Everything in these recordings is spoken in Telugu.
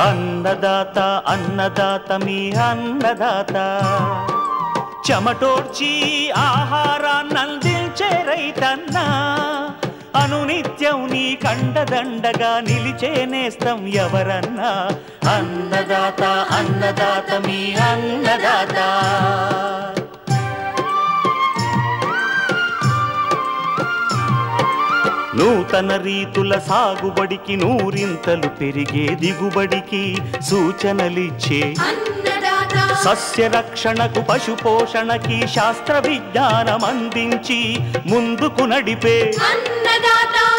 అన్నదాత అన్నదాత మీ అన్నదాత చెమటోడ్చి ఆహారాన్నందించే రైతన్నా అనునిత్యం నీ కండదండగా నిలిచే నేస్తం ఎవరన్నా అన్నదాత అన్నదాత మీ అన్నదాత నూతన రీతుల సాగుబడికి నూరింతలు పెరిగే దిగుబడికి సూచనలిచ్చే సస్య రక్షణకు పశు పోషణకి శాస్త్ర విజ్ఞానం అందించి ముందుకు నడిపే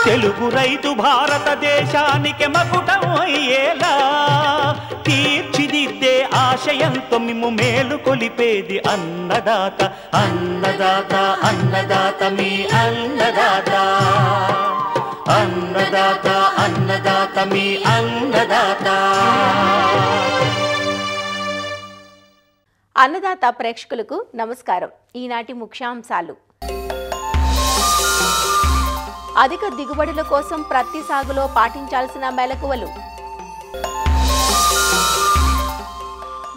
తెలుగు రైతు భారతదేశానికి మకుటం అయ్యేలా తీర్చిదిద్దే ఆశయంతో మిమ్ము మేలు కొలిపేది అన్నదాత అన్నదాత అన్నదాత మీ అన్నదాత అన్నదాత అన్నదాత మీ అన్నదాత. అన్నదాత ప్రేక్షకులకు నమస్కారం. ఈనాటి ముఖ్యాంశాలు: అధిక దిగుబడుల కోసం ప్రత్తి సాగులో పాటించాల్సిన మెలకువలు,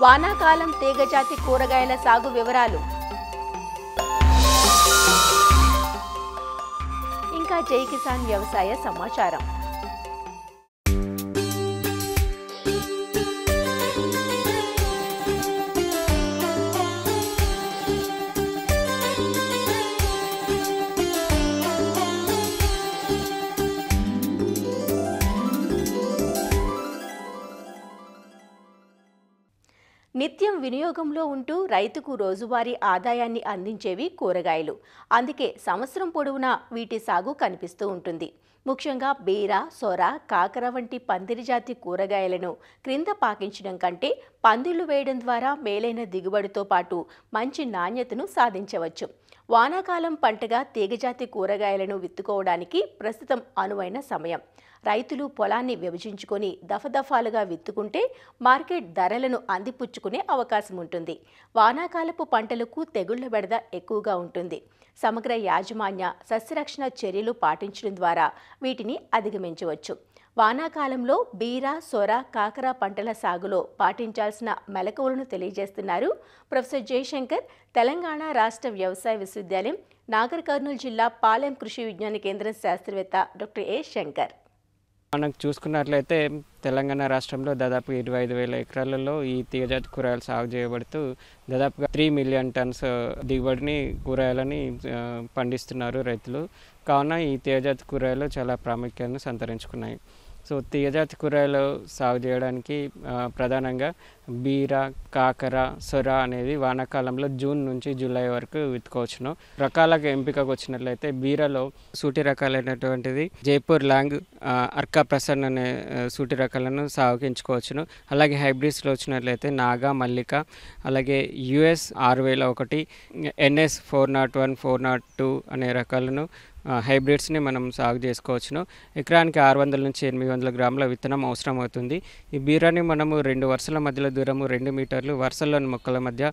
వానాకాలం తీగజాతి కూరగాయల సాగు వివరాలు, ఇంకా జై కిసాన్ వ్యవసాయ సమాచారం. నిత్యం వినియోగంలో ఉంటూ రైతుకు రోజువారీ ఆదాయాన్ని అందించేవి కూరగాయలు. అందుకే సంవత్సరం పొడవునా వీటి సాగు కనిపిస్తూ ఉంటుంది. ముఖ్యంగా బీర, సొర, కాకర వంటి పందిరి జాతి కూరగాయలను క్రింద పాకించడం కంటే పందిళ్లు వేయడం ద్వారా మేలైన దిగుబడితో పాటు మంచి నాణ్యతను సాధించవచ్చు. వానాకాలం పంటగా తీగజాతి కూరగాయలను విత్తుకోవడానికి ప్రస్తుతం అనువైన సమయం. రైతులు పొలాన్ని విభజించుకొని దఫదఫాలుగా విత్తుకుంటే మార్కెట్ ధరలను అందిపుచ్చుకునే అవకాశం ఉంటుంది. వానాకాలపు పంటలకు తెగుళ్ల బెడద ఎక్కువగా ఉంటుంది. సమగ్ర యాజమాన్య సస్యరక్షణ చర్యలు పాటించడం ద్వారా వీటిని అధిగమించవచ్చు. వానాకాలంలో బీర, సొర, కాకర పంటల సాగులో పాటించాల్సిన మెలకువలను తెలియజేస్తున్నారు ప్రొఫెసర్ జయశంకర్, తెలంగాణ రాష్ట్ర వ్యవసాయ విశ్వవిద్యాలయం, నాగర్ కర్నూలు జిల్లా పాలెం కృషి విజ్ఞాన కేంద్రం శాస్త్రవేత్త డాక్టర్ ఏ శంకర్. మనకు చూసుకున్నట్లయితే తెలంగాణ రాష్ట్రంలో దాదాపు 25,000 ఎకరాలలో ఈ తీగజాతి కూరగాయలు సాగు చేయబడుతూ దాదాపుగా 3 మిలియన్ టన్స్ దిగుబడిని కూరగాయలని పండిస్తున్నారు రైతులు. కావున ఈ తీగజాతి కూరగాయలు చాలా ప్రాముఖ్యతను సంతరించుకున్నాయి. సో తీగజాతి కూరగాయలు సాగు చేయడానికి ప్రధానంగా బీర, కాకర, సొర అనేది వానాకాలంలో జూన్ నుంచి జూలై వరకు విత్తుకోవచ్చును. రకాలకు ఎంపికకు వచ్చినట్లయితే బీరలో సూటి రకాలైనటువంటిది జైపూర్ లాంగ్, అర్కా ప్రసన్న అనే సూటి రకాలను సాగుకి ఎంచుకోవచ్చును. అలాగే హైబ్రిడ్స్లో వచ్చినట్లయితే నాగా, మల్లిక, అలాగే US 6001, NS 401, 402 అనే రకాలను హైబ్రిడ్స్ని మనం సాగు చేసుకోవచ్చును. ఎకరానికి 600 నుంచి 800 గ్రాముల విత్తనం అవసరం అవుతుంది. ఈ బీరాని మనము 2 వరుసల మధ్యలో దూరము 2 మీటర్లు, వరుసల్లోని మొక్కల మధ్య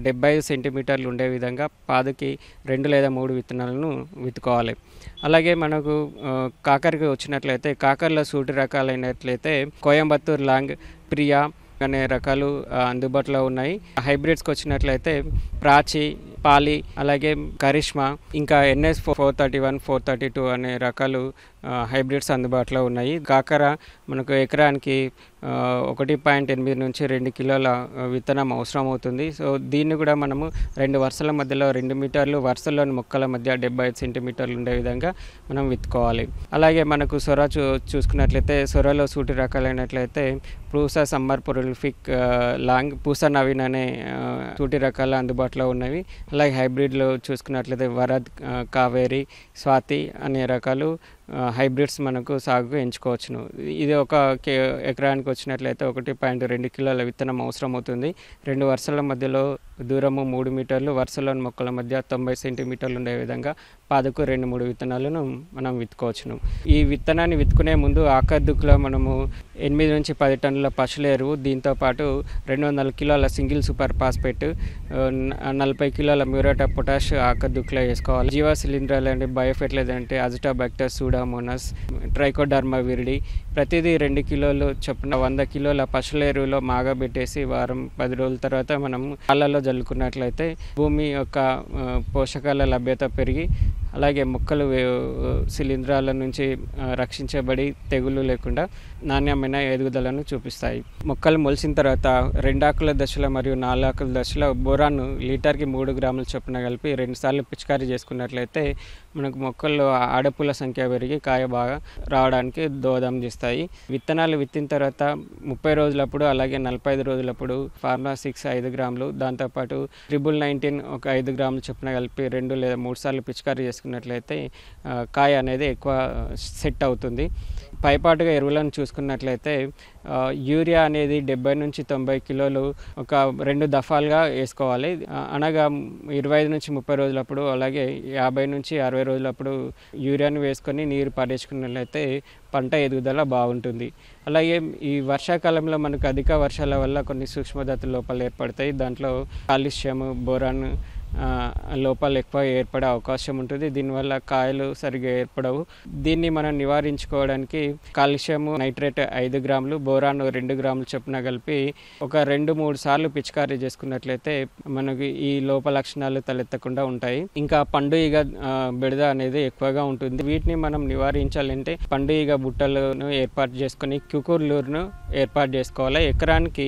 75 సెంటీమీటర్లు ఉండే విధంగా పాదుకి 2 లేదా 3 విత్తనాలను విత్తుకోవాలి. అలాగే మనకు కాకరకి వచ్చినట్లయితే కాకరలో సూటి రకాలైనట్లయితే కోయంబత్తూర్ లాంగ్, ప్రియా అనే రకాలు అందుబాటులో ఉన్నాయి. హైబ్రిడ్స్కి వచ్చినట్లయితే ప్రాచి, పాలి, అలాగే కరిష్మా, ఇంకా NS 431, 432 అనే రకాలు హైబ్రిడ్స్ అందుబాటులో ఉన్నాయి. కాకర మనకు ఎకరానికి 1.8 నుంచి 2 కిలోల విత్తనం అవసరం అవుతుంది. సో దీన్ని కూడా మనము 2 వరుసల మధ్యలో 2 మీటర్లు, వరుసల్లోని మొక్కల మధ్య 75 సెంటీమీటర్లు ఉండే విధంగా మనం విత్తుకోవాలి. అలాగే మనకు సొర చూసుకున్నట్లయితే సొరలో సూటి రకాలైనట్లయితే Pusa summer prolific long, Pusa Naveen అనే సూటి రకాలు అందుబాటులో ఉన్నవి. అలాగే హైబ్రిడ్లో చూసుకున్నట్లయితే వరద్, కావేరి, స్వాతి అనే రకాలు హైబ్రిడ్స్ మనకు సాగుకు ఎంచుకోవచ్చును. ఇది ఒక ఎకరానికి వచ్చినట్లయితే 1.2 కిలోల విత్తనం అవసరం అవుతుంది. 2 వరుసల మధ్యలో దూరము 3 మీటర్లు, వరుసలోని మొక్కల మధ్య 90 సెంటీమీటర్లు ఉండే విధంగా పాదకు 2-3 విత్తనాలను మనం విత్తుకోవచ్చును. ఈ విత్తనాన్ని విత్తుకునే ముందు ఆకర్దుకులో మనము 8 నుంచి 10 టన్నుల పశువుల ఎరువు, దీంతోపాటు 200 కిలోల సింగిల్ సూపర్ ఫాస్ఫేట్, 40 కిలోల మ్యూరేట్ ఆఫ్ పొటాష్ ఆకర్దుకులో వేసుకోవాలి. జీవ శిలీంధ్రాలు అంటే బయోఫెర్టిలైజర్ అంటే అజిటోబాక్టర్, సూడామోనాస్, ట్రైకోడర్మా విరిడి ప్రతిదీ 2 కిలోలు చొప్పున 100 కిలోల పశువుల ఎరువులో మాగబెట్టేసి వారం 10 రోజుల తర్వాత మనం కాళ్ళలో జల్లుకున్నట్లయితే భూమి యొక్క పోషకాల లభ్యత పెరిగి అలాగే మొక్కలు శిలీంధ్రాల నుంచి రక్షించబడి తెగులు లేకుండా నాణ్యమైన ఎదుగుదలను చూపిస్తాయి. మొక్కలు మొలిసిన తర్వాత 2 ఆకుల దశలో మరియు 4 ఆకుల దశలో బోరాన్ లీటర్కి 3 గ్రాముల చొప్పున కలిపి 2 సార్లు పిచికారీ చేసుకున్నట్లయితే మనకు మొక్కల్లో ఆడపూల సంఖ్య పెరిగి కాయ బాగా రావడానికి దోహదం చేస్తాయి. విత్తనాలు విత్తిన తర్వాత 30 రోజులప్పుడు అలాగే 45 రోజులప్పుడు ఫార్మా 6 5 గ్రాములు, దాంతోపాటు 19 ఒక 5 గ్రాముల చొప్పున కలిపి 2 లేదా 3 సార్లు పిచికారీ చేసుకున్నట్లయితే కాయ అనేది ఎక్కువ సెట్ అవుతుంది. పైపాటుగా ఎరువులను చూసుకున్నట్లయితే యూరియా అనేది 70 నుంచి 90 కిలోలు ఒక 2 దఫాలుగా వేసుకోవాలి. అనగా 25 నుంచి 30 రోజులప్పుడు అలాగే 50 నుంచి 60 రోజులప్పుడు యూరియాను వేసుకొని నీరు పారేసుకున్నట్లయితే పంట ఎదుగుదల బాగుంటుంది. అలాగే ఈ వర్షాకాలంలో మనకు అధిక వర్షాల వల్ల కొన్ని సూక్ష్మధాతు లోపాలు ఏర్పడతాయి. దాంట్లో కాల్షియం, బోరాన్ లోపాలు ఎక్కువ ఏర్పడే అవకాశం ఉంటుంది. దీనివల్ల కాయలు సరిగా ఏర్పడవు. దీన్ని మనం నివారించుకోవడానికి కాల్షియం నైట్రేట్ 5 గ్రాములు, బోరాన్ 2 గ్రాములు చొప్పున కలిపి ఒక 2-3 సార్లు పిచికారీ చేసుకున్నట్లయితే మనకి ఈ లోప లక్షణాలు తలెత్తకుండా ఉంటాయి. ఇంకా పండు ఈగ బెడద అనేది ఎక్కువగా ఉంటుంది. వీటిని మనం నివారించాలంటే పండు ఈగ బుట్టలను ఏర్పాటు చేసుకొని క్యూకూర్లూరును ఏర్పాటు చేసుకోవాలి. ఎకరానికి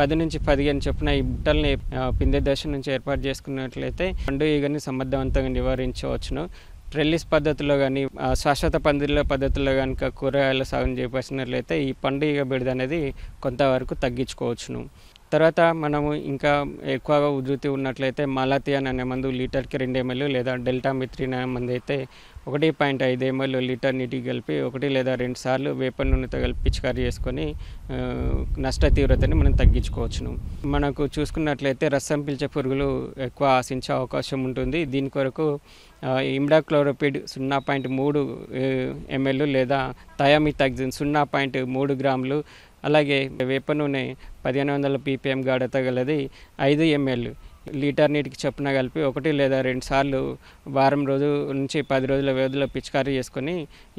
10 నుంచి 15 చొప్పున ఈ బుట్టల్ని పిందె దశ నుంచి ఏర్పాటు చేసుకున్నట్లయితే పండు ఈగని సమర్థవంతంగా నివారించవచ్చును. ట్రెల్లిస్ పద్ధతిలో కానీ శాశ్వత పందిళ్ళ పద్ధతిలో కనుక కూరగాయల సాగు చేపట్టినట్లయితే ఈ పండు ఈగ బెడద అనేది కొంతవరకు తగ్గించుకోవచ్చును. తర్వాత మనము ఇంకా ఎక్కువగా ఉధృతి ఉన్నట్లయితే మాలాథియాన్ అనే మందు లీటర్కి 2 ml లేదా డెల్టామిథ్రిన్ అనే మందు అయితే 1.5 ml లీటర్ నీటికి కలిపి 1 లేదా 2 సార్లు వేప నూనెతో కలిపి పిచికారీ చేసుకొని నష్ట తీవ్రతని మనం తగ్గించుకోవచ్చును. మనకు చూసుకున్నట్లయితే రసం పీల్చే పురుగులు ఎక్కువ ఆశించే అవకాశం ఉంటుంది. దీని కొరకు ఇమిడాక్లోరోపిడ్ 0.3 ml లేదా థయామిథాక్సిన్ 0.3 గ్రాములు, అలాగే వేప నూనె 1500 ppm గాఢత గలది 5 ml లీటర్ నీటికి చొప్పున కలిపి 1 లేదా 2 సార్లు వారం రోజు నుంచి 10 రోజుల వ్యవధిలో పిచికారీ చేసుకొని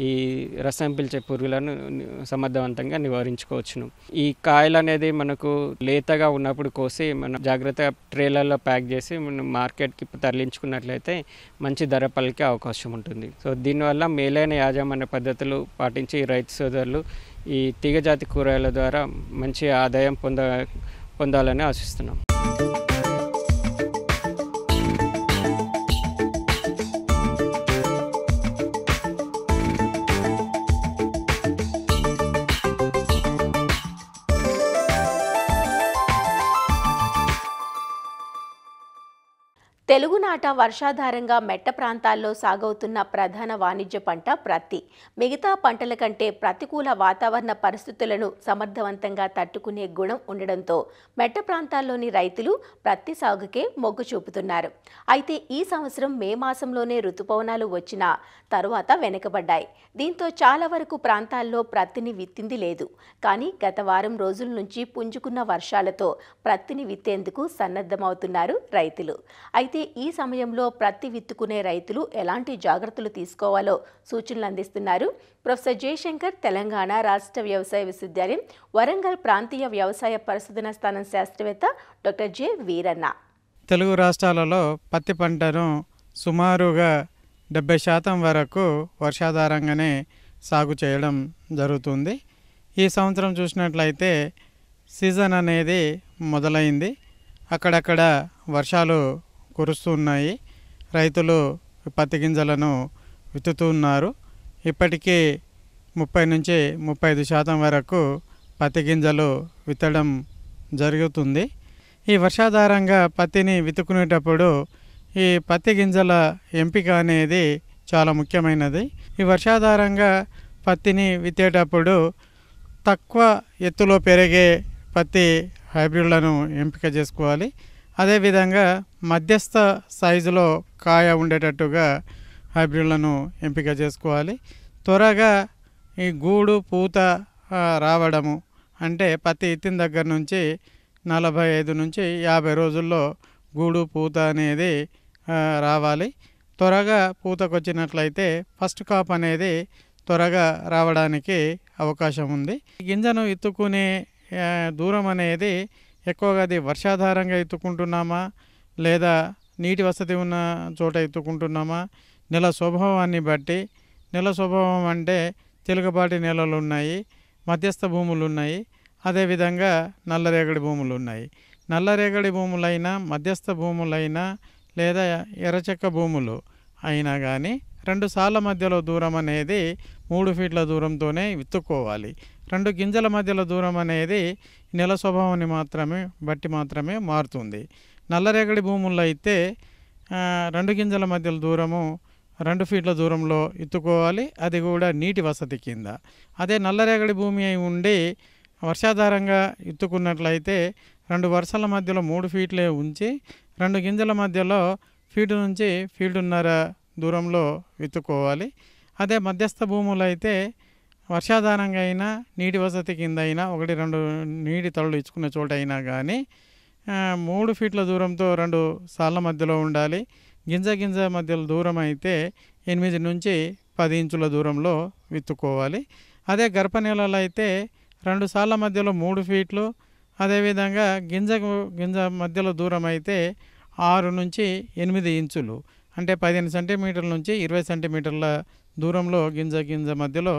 ఈ రసం పీల్చే పురుగులను సమర్థవంతంగా నివారించుకోవచ్చును. ఈ కాయలు అనేది మనకు లేతగా ఉన్నప్పుడు కోసి మనం జాగ్రత్తగా ట్రేలలో ప్యాక్ చేసి మనం మార్కెట్కి తరలించుకున్నట్లయితే మంచి ధర పలికే అవకాశం ఉంటుంది. సో దీనివల్ల మేలైన యాజమాన్య పద్ధతులు పాటించి రైతు సోదరులు ఈ తీగజాతి కూరగాయల ద్వారా మంచి ఆదాయం పొందాలని ఆశిస్తున్నాం. తెలుగునాట వర్షాధారంగా మెట్ట ప్రాంతాల్లో సాగవుతున్న ప్రధాన వాణిజ్య పంట ప్రత్తి. మిగతా పంటల కంటే ప్రతికూల వాతావరణ పరిస్థితులను సమర్థవంతంగా తట్టుకునే గుణం ఉండడంతో మెట్ట ప్రాంతాల్లోని రైతులు ప్రత్తి సాగుకే మొగ్గు చూపుతున్నారు. అయితే ఈ సంవత్సరం మే మాసంలోనే రుతుపవనాలు వచ్చినా తరువాత వెనుకబడ్డాయి. దీంతో చాలా వరకు ప్రాంతాల్లో ప్రత్తిని విత్తింది లేదు. కానీ గత వారం రోజుల నుంచి పుంజుకున్న వర్షాలతో ప్రత్తిని విత్తేందుకు సన్నద్ధమవుతున్నారు రైతులు. అయితే ఈ సమయంలో ప్రత్తి విత్తుకునే రైతులు ఎలాంటి జాగ్రత్తలు తీసుకోవాలో సూచనలు అందిస్తున్నారు ప్రొఫెసర్ జయశంకర్, తెలంగాణ రాష్ట్ర వ్యవసాయ విశ్వవిద్యాలయం వరంగల్ ప్రాంతీయ వ్యవసాయ పరిశోధనా స్థానం శాస్త్రవేత్త డాక్టర్ జె వీరన్న. తెలుగు రాష్ట్రాలలో పత్తి పంటను సుమారుగా 70% వరకు వర్షాధారంగానే సాగు చేయడం జరుగుతుంది. ఈ సంవత్సరం చూసినట్లయితే సీజన్ అనేది మొదలైంది. అక్కడక్కడ వర్షాలు కురుస్తున్నాయి. రైతులు పత్తి గింజలను విత్తుతున్నారు. ఇప్పటికీ 30 నుంచి 35% వరకు పత్తి గింజలు విత్తడం జరుగుతుంది. ఈ వర్షాధారంగా పత్తిని విత్తుకునేటప్పుడు ఈ పత్తి గింజల ఎంపిక అనేది చాలా ముఖ్యమైనది. ఈ వర్షాధారంగా పత్తిని విత్తేటప్పుడు తక్కువ ఎత్తులో పెరిగే పత్తి హైబ్రిడ్లను ఎంపిక చేసుకోవాలి. అదేవిధంగా మధ్యస్థ సైజులో కాయ ఉండేటట్టుగా హైబ్రిడ్లను ఎంపిక చేసుకోవాలి. త్వరగా ఈ గూడు పూత రావడము అంటే పత్తి ఎత్తిన దగ్గర నుంచి 45 నుంచి 50 రోజుల్లో గూడు పూత అనేది రావాలి. త్వరగా పూతకు వచ్చినట్లయితే ఫస్ట్ కాప్ అనేది త్వరగా రావడానికి అవకాశం ఉంది. గింజను ఎత్తుకునే దూరం అనేది ఎక్కువగా అది వర్షాధారంగా ఎత్తుకుంటున్నామా లేదా నీటి వసతి ఉన్న చోట ఎత్తుకుంటున్నామా, నెల స్వభావాన్ని బట్టి. నెల స్వభావం అంటే తేలికపాటి నేలలు ఉన్నాయి, మధ్యస్థ భూములు ఉన్నాయి, అదేవిధంగా నల్లరేగడి భూములు ఉన్నాయి. నల్లరేగడి భూములైనా మధ్యస్థ భూములైనా లేదా ఎర్రచెక్క భూములు అయినా కానీ 2 సార్ల మధ్యలో దూరం అనేది 3 ఫీట్ల దూరంతోనే విత్తుకోవాలి. 2 గింజల మధ్యలో దూరం అనేది నెల స్వభావాన్ని బట్టి మాత్రమే మారుతుంది. నల్లరేగడి భూముల్లో అయితే 2 గింజల మధ్యలో దూరము 2 ఫీట్ల దూరంలో ఎత్తుకోవాలి, అది కూడా నీటి వసతి కింద. అదే నల్లరేగడి భూమి అయి ఉండి వర్షాధారంగా ఎత్తుకున్నట్లయితే 2 వరుసల మధ్యలో 3 ఫీట్లే ఉంచి 2 గింజల మధ్యలో ఫీటు నుంచి ఫీటున్నర దూరంలో విత్తుకోవాలి. అదే మధ్యస్థ భూములు అయితే వర్షాధారంగా అయినా నీటి వసతి కింద అయినా 1-2 నీటి తడులు ఇచ్చుకునే చోట అయినా కానీ 3 ఫీట్ల దూరంతో 2 సార్ల మధ్యలో ఉండాలి. గింజ మధ్యలో దూరం అయితే 8 నుంచి 10 ఇంచుల దూరంలో విత్తుకోవాలి. అదే గర్భ నేలలు అయితే 2 సార్ల మధ్యలో 3 ఫీట్లు, అదేవిధంగా గింజ మధ్యలో దూరం అయితే 6 నుంచి 8 ఇంచులు అంటే 15 సెంటీమీటర్ల నుంచి 20 సెంటీమీటర్ల దూరంలో గింజ మధ్యలో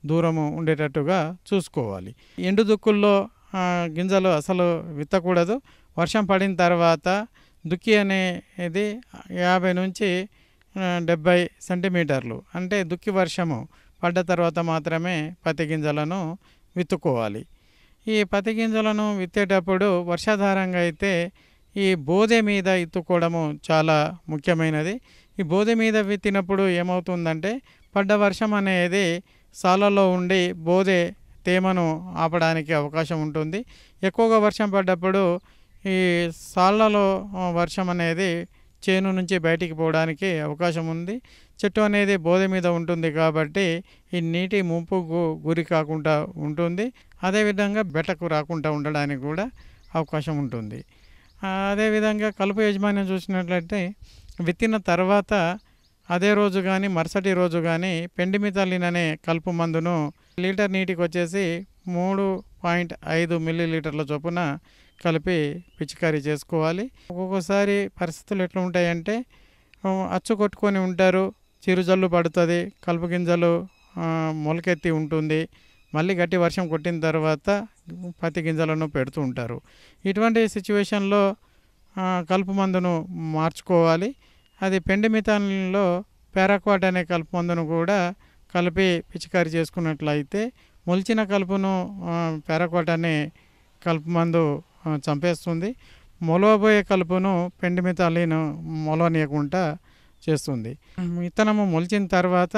దూరము ఉండేటట్టుగా చూసుకోవాలి. ఎండు దుక్కుల్లో గింజలు అసలు విత్తకూడదు. వర్షం పడిన తర్వాత దుక్కి అనేది 50 నుంచి 70 సెంటీమీటర్లు అంటే దుక్కి వర్షము పడ్డ తర్వాత మాత్రమే పత్తి గింజలను విత్తుకోవాలి. ఈ పత్తి గింజలను విత్తేటప్పుడు వర్షాధారంగా అయితే ఈ బోదె మీద ఎత్తుకోవడము చాలా ముఖ్యమైనది. ఈ బోదె మీద విత్తినప్పుడు ఏమవుతుందంటే పడ్డ వర్షం అనేది సాలలో ఉండి బోదె తేమను ఆపడానికి అవకాశం ఉంటుంది. ఎక్కువగా వర్షం పడ్డప్పుడు ఈ సాళ్లలో వర్షం అనేది చేను నుంచి బయటికి పోవడానికి అవకాశం ఉంది. చెట్టు అనేది బోదె మీద ఉంటుంది కాబట్టి ఈ నీటి ముంపుకు గురి కాకుండా ఉంటుంది. అదేవిధంగా బెటకు రాకుండా ఉండడానికి కూడా అవకాశం ఉంటుంది. అదేవిధంగా కలుపు యజమాన్యం చూసినట్లయితే విత్తిన తర్వాత అదే రోజు కానీ మరుసటి రోజు కానీ పెండిమిథాలిన్ అనే కలుపు మందును లీటర్ నీటికి వచ్చేసి 3.5 మిల్లీలీటర్ల చొప్పున కలిపి పిచికారీ చేసుకోవాలి. ఒక్కొక్కసారి పరిస్థితులు ఎట్లా ఉంటాయంటే అచ్చు కొట్టుకొని ఉంటారు, చిరుజల్లు పడుతుంది, కలుపు గింజలు మొలకెత్తి ఉంటుంది, మళ్ళీ గట్టి వర్షం కొట్టిన తర్వాత పత్తి గింజలను పెడుతూ ఉంటారు. ఇటువంటి సిచ్యువేషన్లో కలుపు మందును మార్చుకోవాలి. అది పెండిమిథాలిన్లో పారాక్వాట్ అనే కలుపు మందును కూడా కలిపి పిచికారీ చేసుకున్నట్లయితే మొలిచిన కలుపును పారాక్వాట్ అనే కలుపు మందు చంపేస్తుంది. మొలవబోయే కలుపును పెండిమిథాలిన్ మొలవనీయకుండా చేస్తుంది. విత్తనము మొలిచిన తర్వాత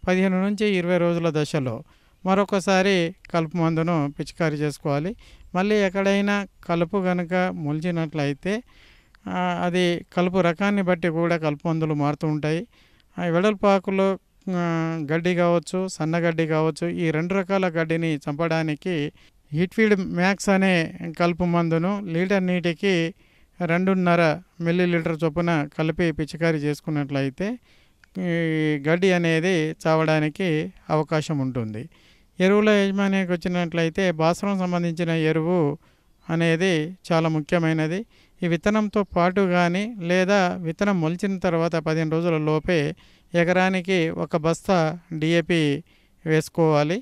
15 నుంచి 20 రోజుల దశలో మరొకసారి కలుపు మందును పిచికారీ చేసుకోవాలి. మళ్ళీ ఎక్కడైనా కలుపు కనుక మొలిచినట్లయితే అది కలుపు రకాన్ని బట్టి కూడా కలుపు మందులు మారుతూ ఉంటాయి. వెడల్పు ఆకులో గడ్డి కావచ్చు, సన్నగడ్డి కావచ్చు, ఈ 2 రకాల గడ్డిని చంపడానికి హిట్ఫీడ్ మ్యాక్స్ అనే కలుపు మందును లీటర్ నీటికి 2.5 మిల్లీలీటర్ చొప్పున కలిపి పిచికారీ చేసుకున్నట్లయితే ఈ గడ్డి అనేది చావడానికి అవకాశం ఉంటుంది. ఎరువుల యజమానికి వచ్చినట్లయితే భాస్వరం సంబంధించిన ఎరువు అనేది చాలా ముఖ్యమైనది. ఈ విత్తనంతో పాటు కానీ లేదా విత్తనం మొలిచిన తర్వాత 15 రోజుల లోపే ఎకరానికి 1 బస్తా DAP వేసుకోవాలి.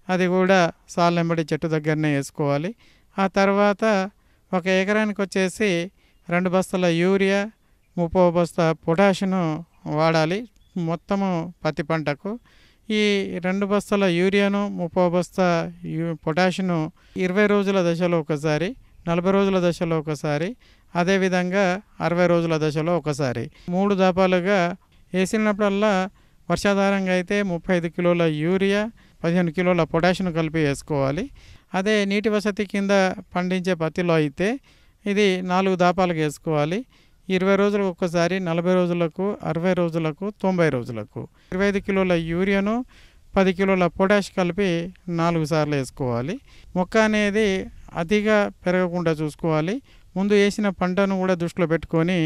అది కూడా సాలెంబడి చెట్టు దగ్గరనే వేసుకోవాలి. ఆ తర్వాత 1 ఎకరానికి వచ్చేసి 2 బస్తాల యూరియా, 30 బస్తా పొటాషియం వాడాలి మొత్తము పత్తి పంటకు. ఈ 2 బస్తాల యూరియాను, 30 బస్తా పొటాషియం 20 రోజుల దశలో ఒకసారి, 40 రోజుల దశలో ఒకసారి, అదేవిధంగా 60 రోజుల దశలో ఒకసారి 3 దఫాలుగా వేసినప్పుడల్లా వర్షాధారంగా అయితే 35 కిలోల యూరియా, 15 కిలోల పొటాషియం కలిపి వేసుకోవాలి. అదే నీటి వసతి కింద పండించే పత్తిలో అయితే ఇది 4 దాపాలకు వేసుకోవాలి. 20 రోజులకు ఒక్కసారి, 40 రోజులకు, 60 రోజులకు, 90 రోజులకు 25 కిలోల యూరియాను 10 కిలోల పొటాష్ కలిపి 4 సార్లు వేసుకోవాలి. మొక్క అనేది అతిగా పెరగకుండా చూసుకోవాలి. ముందు వేసిన పంటను కూడా దృష్టిలో పెట్టుకొని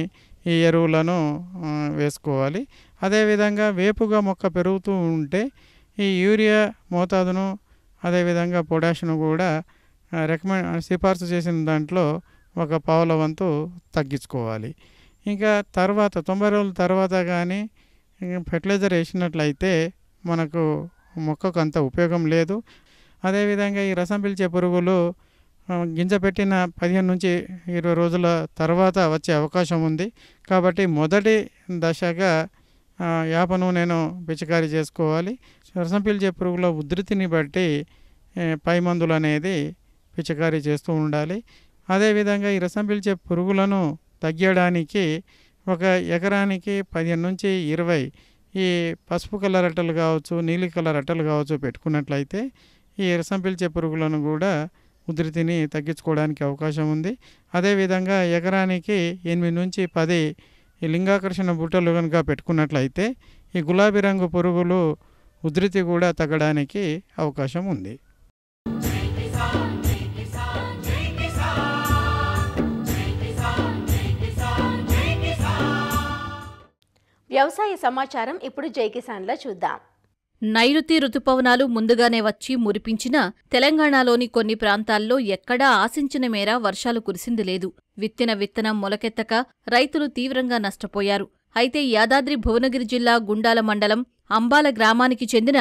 ఈ ఎరువులను వేసుకోవాలి. అదేవిధంగా వేపుగా మొక్క పెరుగుతూ ఉంటే ఈ యూరియా మోతాదును అదేవిధంగా పొటాష్ను కూడా సిఫార్సు చేసిన దాంట్లో ఒక పావుల వంతు తగ్గించుకోవాలి. ఇంకా తర్వాత 90 రోజుల తర్వాత కానీ ఫెర్టిలైజర్ వేసినట్లయితే మనకు మొక్కకు అంత ఉపయోగం లేదు. అదేవిధంగా ఈ రసం పీల్చే పురుగులు గింజ పెట్టిన 15 నుంచి 20 రోజుల తర్వాత వచ్చే అవకాశం ఉంది. కాబట్టి మొదటి దశగా యాప నూనెను పిచికారీ చేసుకోవాలి. రసం పీల్చే పురుగుల ఉధృతిని బట్టి పై మందులు అనేది పిచికారీ చేస్తూ ఉండాలి. అదేవిధంగా ఈ రసం పీల్చే పురుగులను తగ్గడానికి ఒక ఎకరానికి 15 నుంచి 20 ఈ పసుపు కలర్ అట్టలు కావచ్చు, నీలి కలర్ అట్టలు కావచ్చు పెట్టుకున్నట్లయితే ఈ రసం పీల్చే పురుగులను కూడా ఉధృతిని తగ్గించుకోవడానికి అవకాశం ఉంది. అదేవిధంగా ఎకరానికి 8 నుంచి 10 ఈ లింగాకర్షణ బుట్టలు కనుక పెట్టుకున్నట్లయితే ఈ గులాబీ రంగు పురుగులు ఉధృతి కూడా తగ్గడానికి అవకాశం ఉంది. వ్యవసాయ సమాచారం ఇప్పుడు జై కిసాన్లో చూద్దాం. నైరుతి రుతుపవనాలు ముందుగానే వచ్చి మురిపించినా తెలంగాణలోని కొన్ని ప్రాంతాల్లో ఎక్కడా ఆశించిన మేర వర్షాలు కురిసింది లేదు. విత్తనం మొలకెత్తక రైతులు తీవ్రంగా నష్టపోయారు. అయితే యాదాద్రి భువనగిరి జిల్లా గుండాల మండలం అంబాల గ్రామానికి చెందిన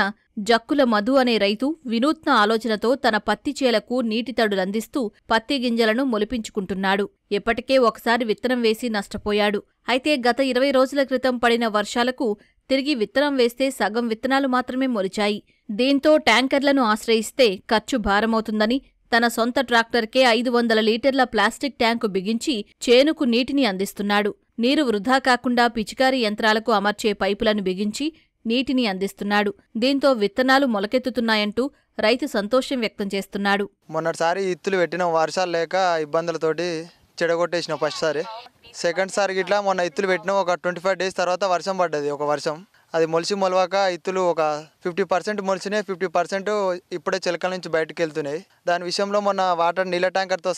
జక్కుల మధు అనే రైతు వినూత్న ఆలోచనతో తన పత్తి చేలకు నీటి తడులందిస్తూ పత్తి గింజలను మొలిపించుకుంటున్నాడు. ఎప్పటికే ఒకసారి విత్తనం వేసి నష్టపోయాడు. అయితే గత 20 రోజుల క్రితం పడిన వర్షాలకు తిరిగి విత్తనం వేస్తే సగం విత్తనాలు మాత్రమే మొలిచాయి. దీంతో ట్యాంకర్లను ఆశ్రయిస్తే ఖర్చు భారమవుతుందని తన సొంత ట్రాక్టర్కే 500 లీటర్ల ప్లాస్టిక్ ట్యాంకు బిగించి చేనుకు నీటిని అందిస్తున్నాడు. నీరు వృధా కాకుండా పిచికారీ యంత్రాలకు అమర్చే పైపులను బిగించి నీటిని అందిస్తున్నాడు. దీంతో విత్తనాలు మొలకెత్తుతున్నాయంటూ రైతు సంతోషం వ్యక్తం చేస్తున్నాడు. మొన్నటిసారి ఇత్తులు పెట్టిన వర్షాలు లేక ఇబ్బందులతోటి చెడగొట్టేసిన ఫస్ట్ సారి. సెకండ్ సారి ఇట్లా మొన్న ఇత్తులు పెట్టిన ఒక 25 డేస్ తర్వాత వర్షం పడ్డది. ఒక వర్షం అది మొలవాక ఇత్తులు ఒక 50% మొలిచినాయి, 50% ఇప్పుడే చిలకల నుంచి బయటకు వెళ్తున్నాయి. దాని విషయంలో మొన్న వాటర్ నీళ్ళ ట్యాంకర్తో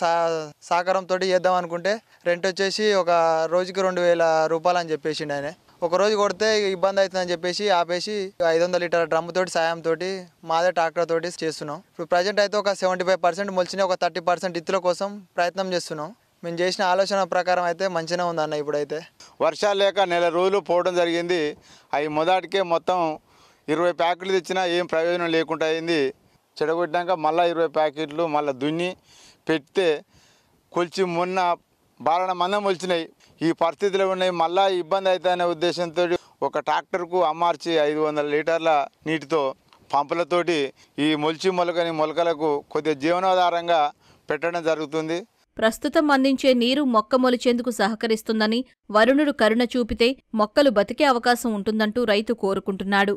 సహకారంతో చేద్దాం అనుకుంటే రెంట్ వచ్చేసి ఒక రోజుకి 2000 రూపాయలు అని చెప్పేసిండు ఆయన. ఒక రోజు కొడితే ఇబ్బంది అవుతుందని చెప్పేసి ఆపేసి 500 లీటర్ల డ్రమ్ము తోటి సాయంతో మాదే ట్రాక్టర్ తోటి చేస్తున్నాం. ఇప్పుడు ప్రజెంట్ అయితే ఒక 75% మొలిచిన ఒక 30% ఇత్తుల కోసం ప్రయత్నం చేస్తున్నాం. మేము చేసిన ఆలోచన ప్రకారం అయితే మంచిగా ఉందన్న. ఇప్పుడైతే వర్షాలు లేక నెల రోజులు పోవడం జరిగింది. అవి మొదటికే మొత్తం 20 ప్యాకెట్లు తెచ్చినా ఏం ప్రయోజనం లేకుండా అయింది. చెడగొట్టినాక మళ్ళీ 20 ప్యాకెట్లు మళ్ళీ దున్ని పెడితే కొలిచి మొన్న బాలన మందం మొలిచినాయి. ఈ పరిస్థితులు ఉన్నాయి. మళ్ళీ ఇబ్బంది అవుతాయనే ఉద్దేశంతో ఒక ట్రాక్టర్కు అమ్మార్చి 500 లీటర్ల నీటితో పంపులతోటి ఈ మొలకని మొలకలకు కొద్దిగా జీవనాధారంగా పెట్టడం జరుగుతుంది. ప్రస్తుతం అందించే నీరు మొక్క మొలిచేందుకు సహకరిస్తుందని, వరుణుడు కరుణ చూపితే మొక్కలు బతికే అవకాశం ఉంటుందంటూ రైతు కోరుకుంటున్నాడు.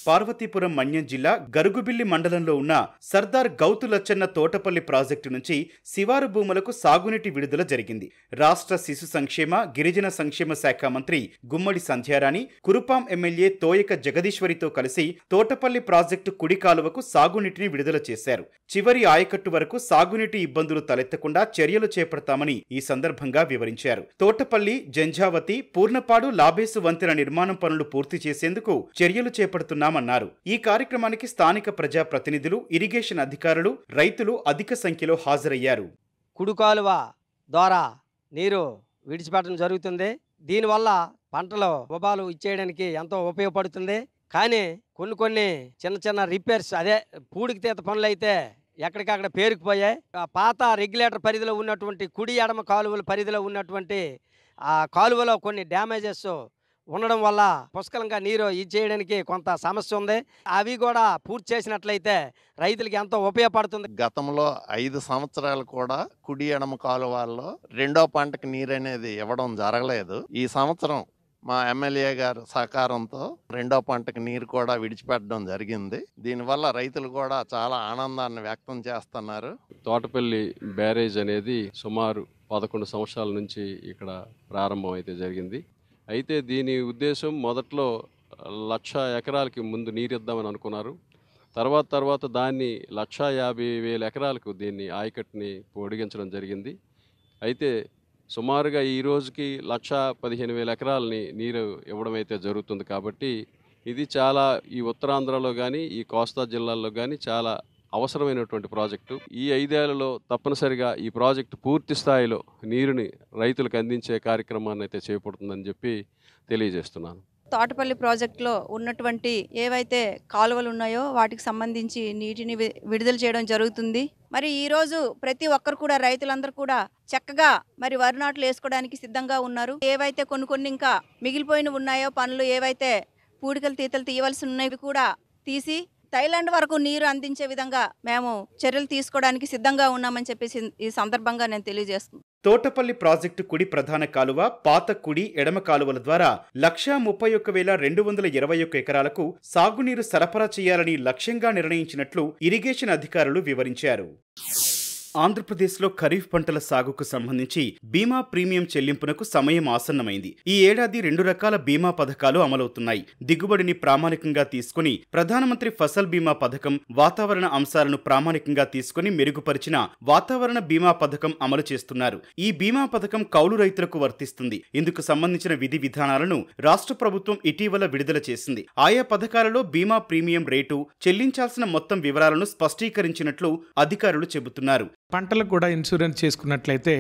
పార్వతీపురం మన్యం జిల్లా గరుగుబిల్లి మండలంలో ఉన్న సర్దార్ గౌతు లచ్చన్న తోటపల్లి ప్రాజెక్టు నుంచి శివారు భూములకు సాగునీటి విడుదల జరిగింది. రాష్ట్ర శిశు సంక్షేమ గిరిజన సంక్షేమ శాఖ మంత్రి గుమ్మడి సంధ్యారాణి, కురుపాం ఎమ్మెల్యే తోయక జగదీశ్వరితో కలిసి తోటపల్లి ప్రాజెక్టు కుడి కాలువకు సాగునీటిని విడుదల చేశారు. చివరి ఆయకట్టు వరకు సాగునీటి ఇబ్బందులు తలెత్తకుండా చర్యలు చేపడతామని ఈ సందర్భంగా వివరించారు. తోటపల్లి, జంఝావతి, పూర్ణపాడు, లాబేసు వంతెన నిర్మాణం పనులు పూర్తి చేసేందుకు చర్యలు చేపడుతున్నామన్నారు. ఈ కార్యక్రమానికి స్థానిక ప్రజా ప్రతినిధులు, ఇరిగేషన్ అధికారులు, రైతులు అధిక సంఖ్యలో హాజరయ్యారు. కుడికాలువ ద్వారా నీరు విడిచిపెట్టడం జరుగుతుంది. దీనివల్ల పంటలు ఉపాలు ఇచ్చేయడానికి ఎంతో ఉపయోగపడుతుంది. కానీ కొన్ని చిన్న రిపేర్స్, అదే పూడికి తీత పనులు అయితే ఎక్కడికక్కడ పేరుకుపోయాయి. పాత రెగ్యులేటర్ పరిధిలో ఉన్నటువంటి కుడి ఎడమ కాలువల పరిధిలో ఉన్నటువంటి ఆ కాలువలో కొన్ని డ్యామేజెస్ ఉండడం వల్ల పుష్కలంగా నీరు ఇచ్చేయడానికి కొంత సమస్య ఉంది. అవి కూడా పూర్తి చేసినట్లయితే రైతులకి ఎంతో ఉపయోగపడుతుంది. గతంలో 5 సంవత్సరాలు కూడా కుడి ఎడమ కాలువల్లో రెండో పంటకు నీరు అనేది ఇవ్వడం జరగలేదు. ఈ సంవత్సరం మా ఎమ్మెల్యే గారు సహకారంతో రెండో పంటకు నీరు కూడా విడిచిపెట్టడం జరిగింది. దీనివల్ల రైతులు కూడా చాలా ఆనందాన్ని వ్యక్తం చేస్తున్నారు. తోటపల్లి బ్యారేజ్ అనేది సుమారు 11 సంవత్సరాల నుంచి ఇక్కడ ప్రారంభం అయితే జరిగింది. అయితే దీని ఉద్దేశం మొదట్లో 1,00,000 ఎకరాలకి ముందు నీరు ఇద్దామని అనుకున్నారు. తర్వాత దాన్ని 1,50,000 ఎకరాలకు దీన్ని ఆయకట్టుని పొడిగించడం జరిగింది. అయితే సుమారుగా ఈ రోజుకి 1,15,000 ఎకరాలని నీరు ఇవ్వడం అయితే జరుగుతుంది. కాబట్టి ఇది చాలా ఈ ఉత్తరాంధ్రలో కానీ ఈ కోస్తా జిల్లాల్లో కానీ చాలా అవసరమైనటువంటి ప్రాజెక్టు. ఈ 5 ఏళ్లలో తప్పనిసరిగా ఈ ప్రాజెక్టు పూర్తి స్థాయిలో నీరుని రైతులకు అందించే కార్యక్రమాన్ని అయితే చేపడుతుందని చెప్పి తెలియజేస్తున్నాను. తోటపల్లి ప్రాజెక్టులో ఉన్నటువంటి ఏవైతే కాలువలు ఉన్నాయో వాటికి సంబంధించి నీటిని విడుదల చేయడం జరుగుతుంది. మరి ఈరోజు ప్రతి ఒక్కరు కూడా రైతులందరూ కూడా చక్కగా మరి వరి నాట్లు వేసుకోవడానికి సిద్ధంగా ఉన్నారు. ఏవైతే కొన్ని ఇంకా మిగిలిపోయిన ఉన్నాయో పనులు, ఏవైతే పూడికలు తీతలు తీయవలసి ఉన్నవి కూడా తీసి థాయిలాండ్ వరకు నీరు అందించే విధంగా మేము చర్యలు తీసుకోవడానికి సిద్ధంగా ఉన్నామని చెప్పేసి ఈ సందర్భంగా నేను తెలియజేస్తున్నాను. తోటపల్లి ప్రాజెక్టు కుడి ప్రధాన కాలువ, పాత కుడి, ఎడమ కాలువల ద్వారా 131,221 ఎకరాలకు సాగునీరు సరఫరా చేయాలని లక్ష్యంగా నిర్ణయించినట్లు ఇరిగేషన్ అధికారులు వివరించారు. ఆంధ్రప్రదేశ్లో ఖరీఫ్ పంటల సాగుకు సంబంధించి బీమా ప్రీమియం చెల్లింపునకు సమయం ఆసన్నమైంది. ఈ ఏడాది 2 రకాల బీమా పథకాలు అమలవుతున్నాయి. దిగుబడిని ప్రామాణికంగా తీసుకుని ప్రధానమంత్రి ఫసల్ బీమా పథకం, వాతావరణ అంశాలను ప్రామాణికంగా తీసుకుని మెరుగుపరిచిన వాతావరణ బీమా పథకం అమలు చేస్తున్నారు. ఈ బీమా పథకం కౌలు రైతులకు వర్తిస్తుంది. ఇందుకు సంబంధించిన విధి విధానాలను రాష్ట్ర ప్రభుత్వం ఇటీవల విడుదల చేసింది. ఆయా పథకాలలో బీమా ప్రీమియం రేటు, చెల్లించాల్సిన మొత్తం వివరాలను స్పష్టీకరించినట్లు అధికారులు చెబుతున్నారు. పంటలకు కూడా ఇన్సూరెన్స్ చేసుకున్నట్లయితే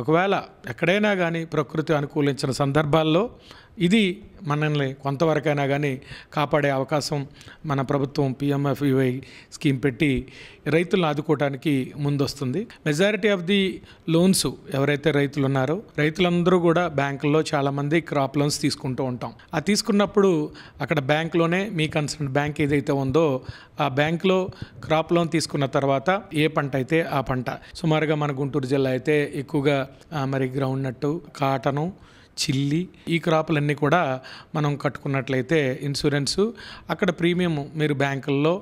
ఒకవేళ ఎక్కడైనా కానీ ప్రకృతి అనుకూలించిన సందర్భాల్లో ఇది మనల్ని కొంతవరకైనా కానీ కాపాడే అవకాశం మన ప్రభుత్వం PMFUY స్కీమ్ పెట్టి రైతులను ఆదుకోవడానికి ముందొస్తుంది. మెజారిటీ ఆఫ్ ది లోన్స్ ఎవరైతే రైతులు ఉన్నారో రైతులందరూ కూడా బ్యాంకుల్లో చాలామంది క్రాప్ లోన్స్ తీసుకుంటూ ఉంటాం. ఆ తీసుకున్నప్పుడు అక్కడ బ్యాంకులోనే మీ కన్సర్న్ బ్యాంక్ ఏదైతే ఉందో ఆ బ్యాంకులో క్రాప్ లోన్ తీసుకున్న తర్వాత ఏ పంట అయితే ఆ పంట, సుమారుగా మన గుంటూరు జిల్లా అయితే ఎక్కువగా మరి గ్రౌండ్ నట్టు, కాటను, చిల్లి, ఈ క్రాపులన్నీ కూడా మనం కట్టుకున్నట్లయితే ఇన్సూరెన్సు అక్కడ ప్రీమియం మీరు బ్యాంకుల్లో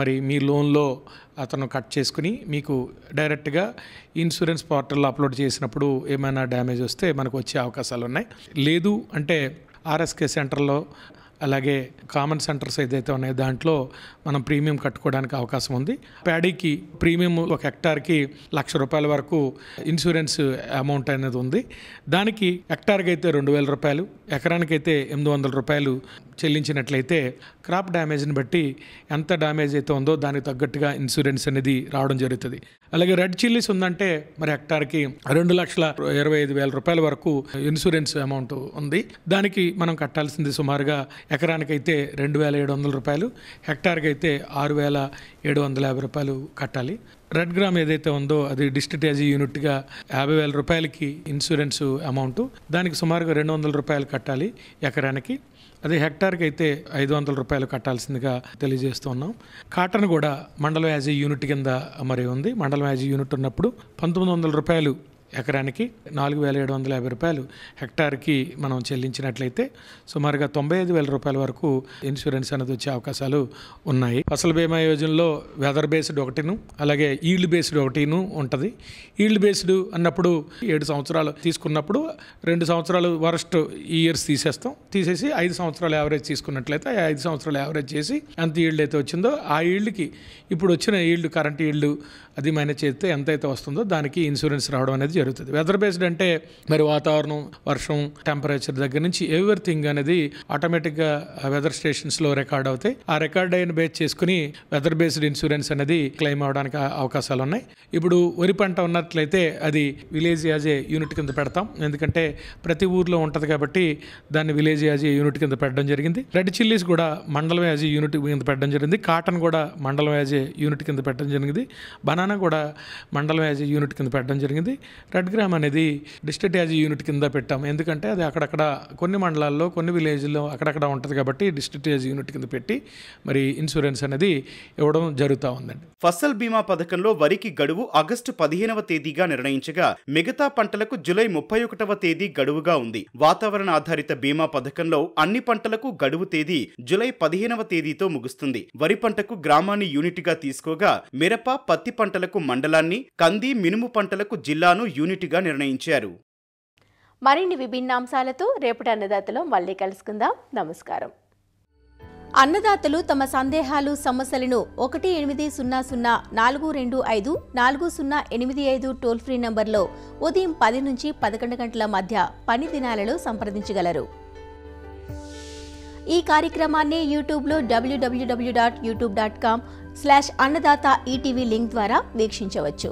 మరి మీ లోన్లో అతను కట్ చేసుకుని మీకు డైరెక్ట్గా ఇన్సూరెన్స్ పోర్టల్లో అప్లోడ్ చేసినప్పుడు ఏమైనా డ్యామేజ్ వస్తే మనకు వచ్చే అవకాశాలు ఉన్నాయి. లేదు అంటే RSK సెంటర్లో అలాగే కామన్ సెంటర్స్ ఏదైతే ఉన్నాయో దాంట్లో మనం ప్రీమియం కట్టుకోవడానికి అవకాశం ఉంది. ప్యాడీకి ప్రీమియం 1 హెక్టార్కి ₹1,00,000 వరకు ఇన్సూరెన్స్ అమౌంట్ అనేది ఉంది. దానికి హెక్టార్కి అయితే ₹2,000, ఎకరానికైతే ₹800 చెల్లించినట్లయితే క్రాప్ డ్యామేజ్ని బట్టి ఎంత డ్యామేజ్ అయితే ఉందో దానికి తగ్గట్టుగా ఇన్సూరెన్స్ అనేది రావడం జరుగుతుంది. అలాగే రెడ్ చిల్లీస్ ఉందంటే మరి హెక్టార్కి ₹2,25,000 వరకు ఇన్సూరెన్స్ అమౌంట్ ఉంది. దానికి మనం కట్టాల్సింది సుమారుగా ఎకరానికైతే ₹2,700, హెక్టార్కి అయితే ₹6,750 కట్టాలి. రెడ్ గ్రామ్ ఏదైతే ఉందో అది డిస్ట్రిక్ట్ ఏజీ యూనిట్గా ₹50,000 ఇన్సూరెన్స్ అమౌంట్, దానికి సుమారుగా ₹200 కట్టాలి ఎకరానికి. అదే హెక్టార్కి అయితే ₹500 కట్టాల్సిందిగా తెలియజేస్తున్నాం. కాటన్ కూడా మండలం యాజీ యూనిట్ కింద మరి ఉంది. మండలం యాజీ యూనిట్ ఉన్నప్పుడు ₹1,900 ఎకరానికి, ₹4,750 హెక్టార్కి మనం చెల్లించినట్లయితే సుమారుగా ₹95,000 వరకు ఇన్సూరెన్స్ అనేది వచ్చే అవకాశాలు ఉన్నాయి. ఫసల్ బీమా యోజనలో వెదర్ బేస్డ్ ఒకటిను అలాగే ఈల్డ్ బేస్డ్ ఒకటిను ఉంటుంది. ఈల్డ్ బేస్డ్ అన్నప్పుడు 7 సంవత్సరాలు తీసుకున్నప్పుడు 2 సంవత్సరాలు వరస్ట్ ఇయర్స్ తీసేసి 5 సంవత్సరాలు యావరేజ్ తీసుకున్నట్లయితే 5 సంవత్సరాలు యావరేజ్ చేసి ఎంత ఈల్డ్ అయితే వచ్చిందో ఆ ఈల్డ్కి ఇప్పుడు వచ్చిన ఈల్డ్, కరెంట్ ఈల్డ్ అది మైనస్ చేస్తే ఎంతైతే వస్తుందో దానికి ఇన్సూరెన్స్ రావడం అనేది జరుగుతుంది. వెదర్ బేస్డ్ అంటే మరి వాతావరణం, వర్షం, టెంపరేచర్ దగ్గర నుంచి ఎవ్రీథింగ్ అనేది ఆటోమేటిక్గా వెదర్ స్టేషన్స్లో రికార్డ్ అవుతాయి. ఆ రికార్డ్ అయిన బేస్ చేసుకుని వెదర్ బేస్డ్ ఇన్సూరెన్స్ అనేది క్లెయిమ్ అవడానికి అవకాశాలు ఉన్నాయి. ఇప్పుడు వరి పంట ఉన్నట్లయితే అది విలేజ్ యాజ్ ఏ యూనిట్ కింద పెడతాం, ఎందుకంటే ప్రతి ఊర్లో ఉంటుంది కాబట్టి దాన్ని విలేజ్ యాజ్ ఏ యూనిట్ కింద పెట్టడం జరిగింది. రెడ్ చిల్లీస్ కూడా మండలం యాజ్ ఏ యూనిట్ కింద పెట్టడం జరిగింది. కాటన్ కూడా మండలం యాజ్ ఏ యూనిట్ కింద పెట్టడం జరిగింది. బనానా తెలంగాణ కూడా మండలం యాజ్ యూనిట్ కింద పెట్టడం జరిగింది. రెడ్ గ్రామ్ అనేది డిస్ట్రిక్ట్ యాజ్ యూనిట్ కింద పెట్టాము. ఎందుకంటే అది అక్కడక్కడ కొన్ని మండలాల్లో కొన్ని విలేజ్లో అక్కడక్కడ ఉంటుంది కాబట్టి డిస్ట్రిక్ట్ యాజ్ యూనిట్ కింద పెట్టి మరి ఇన్సూరెన్స్ అనేది ఇవ్వడం జరుగుతూ ఉందండి. ఫసల్ బీమా పథకంలో వరికి గడువు ఆగస్టు 15వ తేదీగా నిర్ణయించగా మిగతా పంటలకు జూలై 31వ తేదీ గడువుగా ఉంది. వాతావరణ ఆధారిత బీమా పథకంలో అన్ని పంటలకు గడువు తేదీ జూలై 15వ తేదీతో ముగుస్తుంది. వరి పంటకు గ్రామాన్ని యూనిట్గా తీసుకోగా మిరప, పత్తి పంటలకు మండలాన్ని, కంది, మినుము పంటలకు జిల్లాను యూనిట్గా నిర్ణయించారు. మరిన్ని విభిన్న అంశాలతో రేపటి అన్నదాతలో మళ్ళీ కలుసుకుందాం. నమస్కారం. అన్నదాతలు తమ సందేహాలు, సమస్యలను 1800-425-4085 టోల్ ఫ్రీ నంబర్లో ఉదయం 10 నుంచి 11 గంటల మధ్య పని దినాలలో సంప్రదించగలరు. ఈ కార్యక్రమాన్ని యూట్యూబ్లో www.youtube.com/అన్నదాత ఈటీవీ లింక్ ద్వారా వీక్షించవచ్చు.